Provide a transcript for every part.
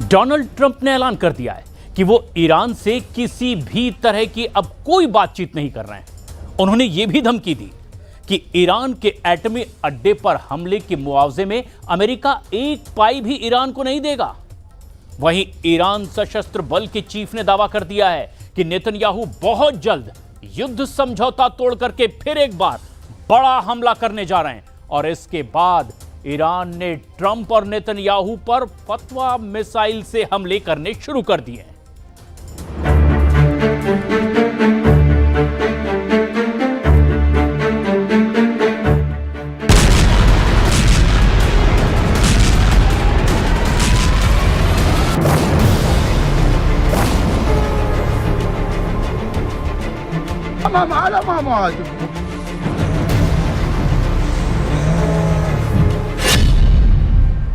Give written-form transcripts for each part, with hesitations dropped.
Donald Trump ने ऐलान कर दिया है कि वो ईरान से किसी भी तरह की अब कोई बातचीत नहीं कर रहे हैं। उन्होंने ये भी धमकी दी कि ईरान के एटमी अड्डे पर हमले के मुआवजे में अमेरिका एक पाई भी ईरान को नहीं देगा। वहीं ईरान सशस्त्र बल के चीफ ने दावा कर दिया है कि नेतन्याहू बहुत जल्द युद्ध समझौता तोड़ करके फिर एक बार बड़ा हमला करने जा रहे हैं और इसके बाद ईरान ने ट्रंप और नेतन्याहू पर फतवा मिसाइल से हमले करने शुरू कर दिए हैं।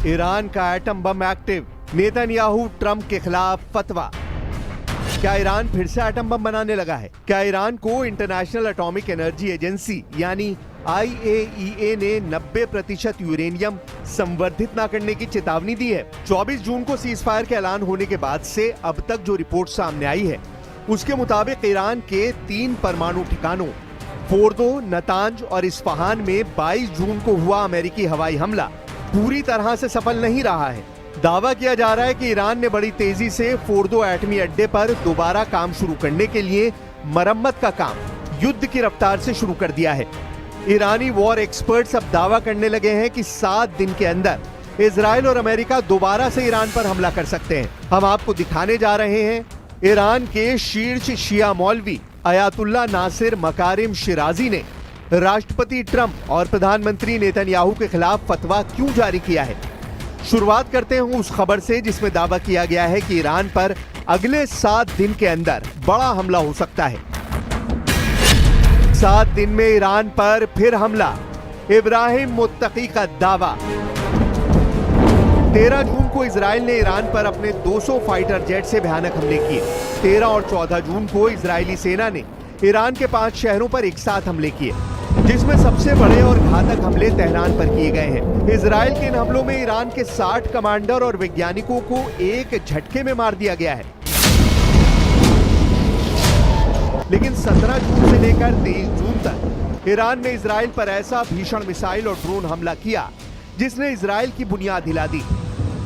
ईरान का atom bomb active, Netanyahu Trump के खिलाफ फतवा। क्या ईरान फिर से एटम बम बनाने लगा है? क्या ईरान को इंटरनेशनल एटॉमिक एनर्जी एजेंसी यानी IAEA ने 90% यूरेनियम संवर्धित न करने की चेतावनी दी है। 24 जून को सीज फायर के ऐलान होने के बाद से अब तक जो रिपोर्ट सामने आई है उसके मुताबिक ईरान के 3 परमाणु ठिकानों फोर्दो, नतांज और इस्फहान में 22 जून को हुआ अमेरिकी हवाई हमला पूरी तरह से सफल नहीं रहा है। दावा किया जा रहा है कि ईरान ने बड़ी तेजी से फोर्दो एटमी अड्डे पर दोबारा काम शुरू करने के लिए मरम्मत का काम युद्ध की रफ्तार से शुरू कर दिया है। ईरानी वॉर एक्सपर्ट्स अब दावा करने लगे हैं कि 7 दिन के अंदर इजराइल और अमेरिका दोबारा से ईरान पर हमला कर सकते हैं। हम आपको दिखाने जा रहे हैं ईरान के शीर्ष शिया मौलवी अयातुल्ला नासिर मकारिम शिराजी ने राष्ट्रपति ट्रंप और प्रधानमंत्री नेतन्याहू के खिलाफ फतवा क्यों जारी किया है। शुरुआत करते हैं उस खबर से जिसमें दावा किया गया है कि ईरान पर अगले 7 दिन के अंदर बड़ा हमला हो सकता है। 7 दिन में ईरान पर फिर हमला, इब्राहिम मुत्तकी का दावा। 13 जून को इजराइल ने ईरान पर अपने 200 फाइटर जेट से भयानक हमले किए। 13 और 14 जून को इजरायली सेना ने ईरान के 5 शहरों पर एक साथ हमले किए, जिसमें सबसे बड़े और घातक हमले तेहरान पर किए गए हैं। इजराइल के इन हमलों में ईरान के 60 कमांडर और वैज्ञानिकों को एक झटके में मार दिया गया है। लेकिन 17 जून से लेकर 23 जून तक ईरान ने इजराइल पर ऐसा भीषण मिसाइल और ड्रोन हमला किया जिसने इजराइल की बुनियाद हिला दी।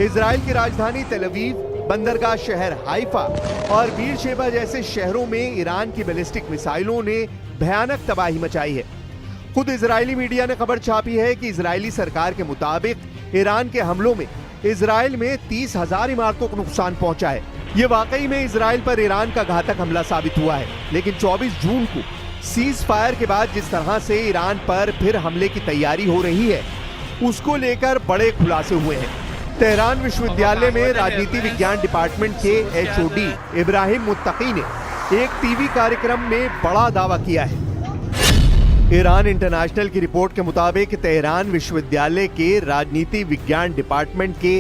इजराइल की राजधानी तेल अवीव, बंदरगाह शहर हाइफा और बीरशेबा जैसे शहरों में ईरान की बैलिस्टिक मिसाइलों ने भयानक तबाही मचाई है। खुद इजरायली मीडिया ने खबर छापी है कि इजरायली सरकार के मुताबिक ईरान के हमलों में इजराइल में 30,000 इमारतों को नुकसान पहुंचा है। ये वाकई में इजराइल पर ईरान का घातक हमला साबित हुआ है। लेकिन 24 जून को सीज फायर के बाद जिस तरह से ईरान पर फिर हमले की तैयारी हो रही है उसको लेकर बड़े खुलासे हुए हैं। तेहरान विश्वविद्यालय में राजनीति विज्ञान डिपार्टमेंट के HOD इब्राहिम मुत्तकी ने एक टीवी कार्यक्रम में बड़ा दावा किया है। ईरान इंटरनेशनल की रिपोर्ट के मुताबिक तेहरान विश्वविद्यालय के राजनीति विज्ञान डिपार्टमेंट के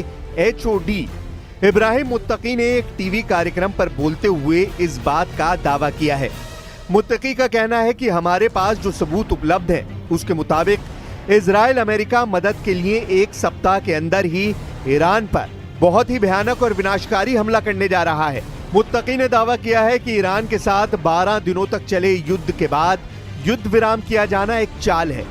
HOD इब्राहिम मुत्तकी ने एक टीवी कार्यक्रम पर बोलते हुए इस बात का दावा किया है। मुत्तकी का कहना है कि हमारे पास जो सबूत उपलब्ध है उसके मुताबिक इजराइल अमेरिका मदद के लिए 1 सप्ताह के अंदर ही ईरान पर बहुत ही भयानक और विनाशकारी हमला करने जा रहा है। मुत्तकी ने दावा किया है कि ईरान के साथ 12 दिनों तक चले युद्ध के बाद युद्ध विराम किया जाना एक चाल है।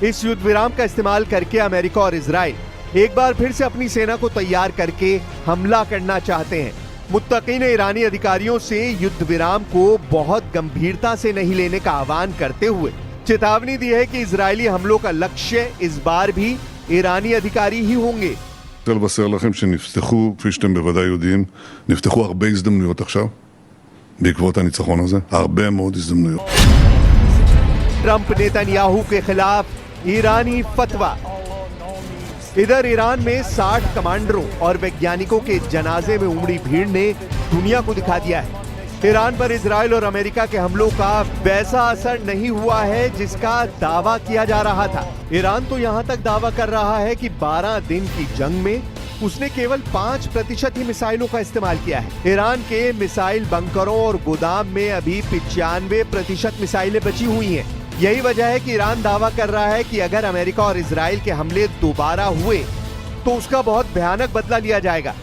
इस युद्ध विराम का इस्तेमाल करके अमेरिका और इजराइल एक बार फिर से अपनी सेना को तैयार करके हमला करना चाहते हैं। मुत्तकी ने ईरानी अधिकारियों से युद्ध विराम को बहुत गंभीरता से नहीं लेने का आह्वान करते हुए चेतावनी दी है कि इजरायली हमलों का लक्ष्य इस बार भी ईरानी अधिकारी ही होंगे। לבשר לכם שנפתחו, כפי שאתם בוודאי יודעים, נפתחו הרבה הזדמנויות עכשיו בעקבות הניצחון הזה, הרבה מאוד הזדמנויות. ट्रंप नेतन्याहू के खिलाफ ईरानी फतवा। इधर ईरान में 60 कमांडरों और वैज्ञानिकों के जनाजे में उमड़ी भीड़ ने दुनिया को दिखा दिया है ईरान पर इजराइल और अमेरिका के हमलों का वैसा असर नहीं हुआ है जिसका दावा किया जा रहा था। ईरान तो यहाँ तक दावा कर रहा है कि 12 दिन की जंग में उसने केवल 5% ही मिसाइलों का इस्तेमाल किया है। ईरान के मिसाइल बंकरों और गोदाम में अभी 95% मिसाइलें बची हुई हैं। यही वजह है कि ईरान दावा कर रहा है कि अगर अमेरिका और इजराइल के हमले दोबारा हुए तो उसका बहुत भयानक बदला लिया जाएगा।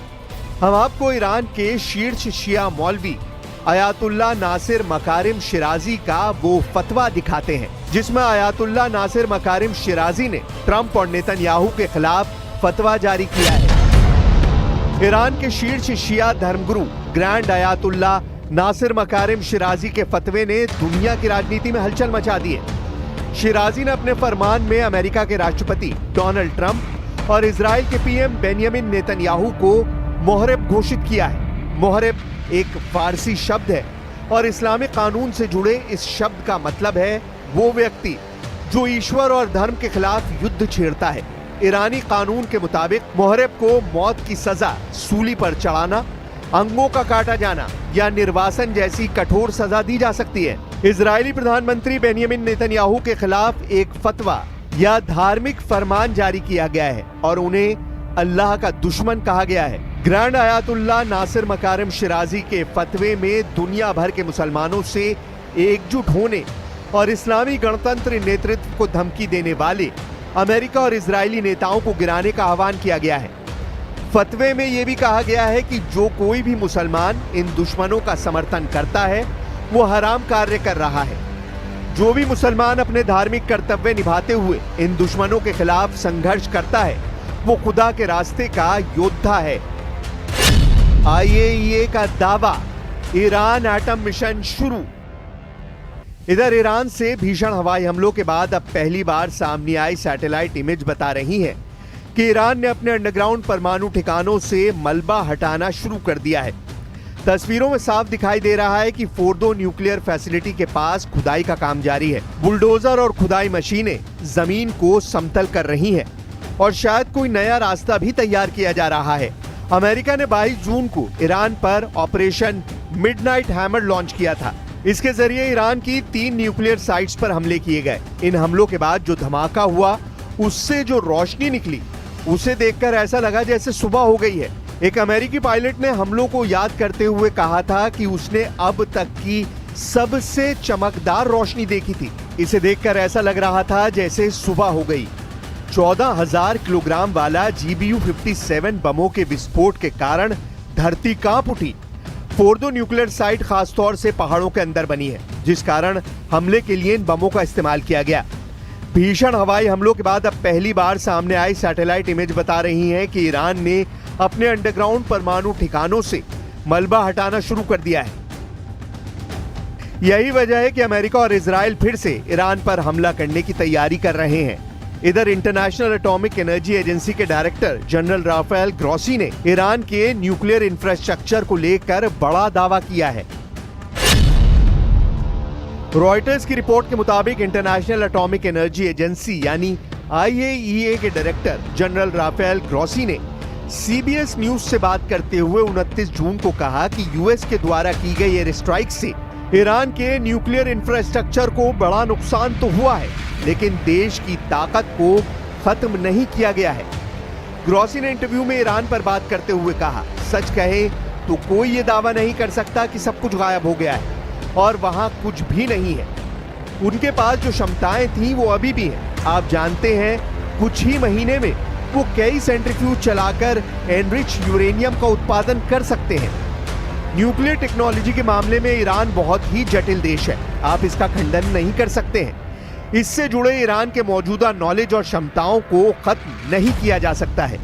हम आपको ईरान के शीर्ष शिया मौलवी अयातुल्ला नासिर मकारिम शिराजी का वो फतवा दिखाते हैं जिसमें अयातुल्ला नासिर मकारिम शिराजी ने ट्रंप और नेतन्याहू के खिलाफ फतवा जारी किया है। ईरान के शीर्ष शिया धर्मगुरु ग्रैंड अयातुल्ला नासिर मकारिम शिराजी के फतवे ने दुनिया की राजनीति में हलचल मचा दी है। शिराजी ने अपने फरमान में अमेरिका के राष्ट्रपति डोनाल्ड ट्रंप और इजराइल के पीएम बेंयामिन नेतन्याहू को मुहर्रिब घोषित किया है। मुहर्रिब एक फारसी शब्द है और इस्लामिक कानून से जुड़े इस शब्द का मतलब है वो व्यक्ति जो ईश्वर और धर्म के खिलाफ युद्ध छेड़ता है। ईरानी कानून के मुताबिक मुहर्रिब को मौत की सजा, सूली पर चढ़ाना, अंगों का काटा जाना या निर्वासन जैसी कठोर सजा दी जा सकती है। इजरायली प्रधानमंत्री बेंयामिन नेतन्याहू के खिलाफ एक फतवा या धार्मिक फरमान जारी किया गया है और उन्हें अल्लाह का दुश्मन कहा गया है। ग्रैंड अयातुल्ला नासिर मकारिम शिराजी के फतवे में दुनिया भर के मुसलमानों से एकजुट होने और इस्लामी गणतंत्र नेतृत्व को धमकी देने वाले अमेरिका और इजरायली नेताओं को गिराने का आह्वान किया गया है। फतवे में यह भी कहा गया है कि जो कोई भी मुसलमान इन दुश्मनों का समर्थन करता है वो हराम कार्य कर रहा है। जो भी मुसलमान अपने धार्मिक कर्तव्य निभाते हुए इन दुश्मनों के खिलाफ संघर्ष करता है वो खुदा के रास्ते का योद्धा है। IAEA का दावा, ईरान एटम मिशन शुरू। इधर ईरान से भीषण हवाई हमलों के बाद अब पहली बार सामने आई सैटेलाइट इमेज बता रही है कि ईरान ने अपने अंडरग्राउंड परमाणु ठिकानों से मलबा हटाना शुरू कर दिया है। तस्वीरों में साफ दिखाई दे रहा है कि फोर्दो न्यूक्लियर फैसिलिटी के पास खुदाई का काम जारी है। बुलडोजर और खुदाई मशीनें जमीन को समतल कर रही हैं और शायद कोई नया रास्ता भी तैयार किया जा रहा है। अमेरिका ने 22 जून को ईरान पर ऑपरेशन मिडनाइट हैमर लॉन्च किया था। इसके जरिए ईरान की 3 न्यूक्लियर साइट्स पर हमले किए गए। इन हमलों के बाद जो धमाका हुआ उससे जो रोशनी निकली उसे देखकर ऐसा लगा जैसे सुबह हो गई है। एक अमेरिकी पायलट ने हमलों को याद करते हुए कहा था कि उसने अब तक की सबसे चमकदार रोशनी देखी थी। इसे देखकर ऐसा लग रहा था जैसे सुबह हो गई। 14,000 किलोग्राम वाला GBU-57 बमों के विस्फोट के कारण धरती कांप उठी। फोर्दो न्यूक्लियर साइट खासतौर से पहाड़ों के अंदर बनी है जिस कारण हमले के लिए इन बमों का इस्तेमाल किया गया। भीषण हवाई हमलों के बाद अब पहली बार सामने आई सैटेलाइट इमेज बता रही है कि ईरान ने अपने अंडरग्राउंड परमाणु ठिकानों से मलबा हटाना शुरू कर दिया है। यही वजह है कि अमेरिका और इजराइल फिर से ईरान पर हमला करने की तैयारी कर रहे हैं। इधर इंटरनेशनल एटॉमिक एनर्जी एजेंसी के डायरेक्टर जनरल राफेल ग्रॉसी ने ईरान के न्यूक्लियर इंफ्रास्ट्रक्चर को लेकर बड़ा दावा किया है। रॉयटर्स की रिपोर्ट के मुताबिक इंटरनेशनल एटॉमिक एनर्जी एजेंसी यानी IAEA के डायरेक्टर जनरल राफेल ग्रॉसी ने CBS न्यूज से बात करते हुए 29 जून को कहा कि यूएस के द्वारा की गई एयर स्ट्राइक से ईरान के न्यूक्लियर इंफ्रास्ट्रक्चर को बड़ा नुकसान तो हुआ है लेकिन देश की ताकत को खत्म नहीं किया गया है। ग्रॉसी ने इंटरव्यू में ईरान पर बात करते हुए कहा, सच कहे तो कोई ये दावा नहीं कर सकता कि सब कुछ गायब हो गया है और वहां कुछ भी नहीं है। उनके पास जो क्षमताएं थी वो अभी भी हैं। आप जानते हैं कुछ ही महीने में वो कई सेंट्रीफ्यूज चलाकर एनरिच यूरेनियम का उत्पादन कर सकते हैं। न्यूक्लियर टेक्नोलॉजी के मामले में ईरान बहुत ही जटिल देश है। आप इसका खंडन नहीं कर सकते हैं। इससे जुड़े ईरान के मौजूदा नॉलेज और क्षमताओं को खत्म नहीं किया जा सकता है।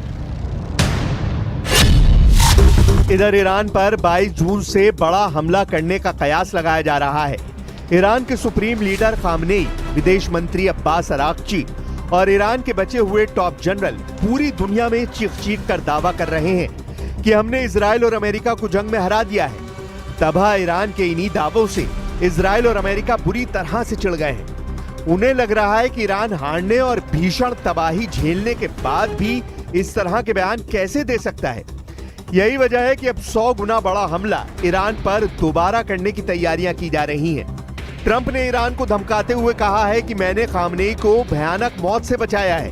इधर ईरान पर 22 जून से बड़ा हमला करने का कयास लगाया जा रहा है। ईरान के सुप्रीम लीडर खामनेई, विदेश मंत्री अब्बास अराक्ची और ईरान के बचे हुए टॉप जनरल पूरी दुनिया में चीख कर दावा कर रहे हैं कि हमने इजराइल और अमेरिका को जंग में हरा दिया है। तबाह ईरान के इन्हीं दावों से इजराइल और अमेरिका बुरी तरह से चिढ़ गए हैं। उन्हें लग रहा है कि ईरान हारने और भीषण तबाही झेलने के बाद भी इस तरह के बयान कैसे दे सकता है। यही वजह है कि अब 100 गुना बड़ा हमला ईरान पर दोबारा करने की तैयारियां की जा रही हैं। ट्रंप ने ईरान को धमकाते हुए कहा है कि मैंने खामनेई को भयानक मौत से बचाया है।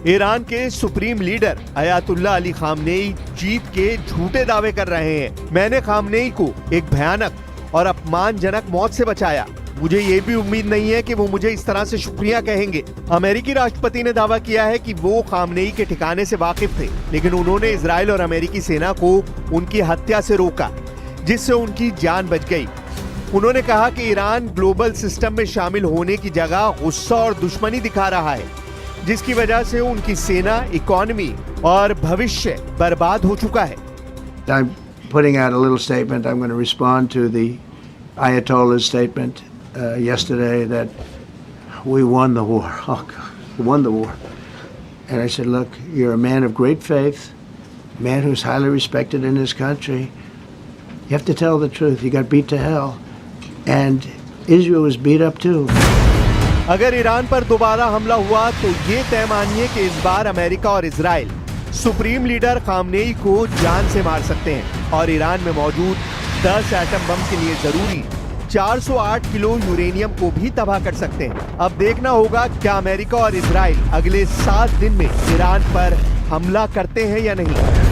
ईरान के supreme leader Ayatollah Ali Khamenei जीत के झूठे दावे कर रहे हैं। मैंने खामनेई को एक भयानक और अपमानजनक मौत से बचाया। मुझे ये भी उम्मीद नहीं है कि वो मुझे इस तरह से शुक्रिया कहेंगे। अमेरिकी राष्ट्रपति ने दावा किया है कि वो खामनेई के ठिकाने से वाकिफ थे, लेकिन उन्होंने इजराइल और अमेरिकी सेना को उनकी हत्या से रोका, जिससे उनकी जान बच गई। उन्होंने कहा कि ईरान ग्लोबल सिस्टम में शामिल होने की जगह गुस्सा और दुश्मनी दिखा रहा है, जिसकी वजह से उनकी सेना, इकोनॉमी और भविष्य बर्बाद हो चुका है। I'm putting out a little statement. I'm going to respond to the Ayatollah's statement yesterday that we won the war. Oh, God, we won the war. And I said, look, you're a man of great faith, a man who's highly respected in his country. You have to tell the truth. You got beat to hell. And Israel was beat up too. अगर Iran पर दोबारा हमला हुआ तो ये तय मानिए कि इस बार अमेरिका और इजराइल सुप्रीम लीडर खामनेई को जान से मार सकते हैं और ईरान में मौजूद 10 एटम बम के लिए जरूरी 408 किलो यूरेनियम को भी तबाह कर सकते हैं। अब देखना होगा क्या अमेरिका और इजराइल अगले 7 दिन में ईरान पर हमला करते हैं या नहीं।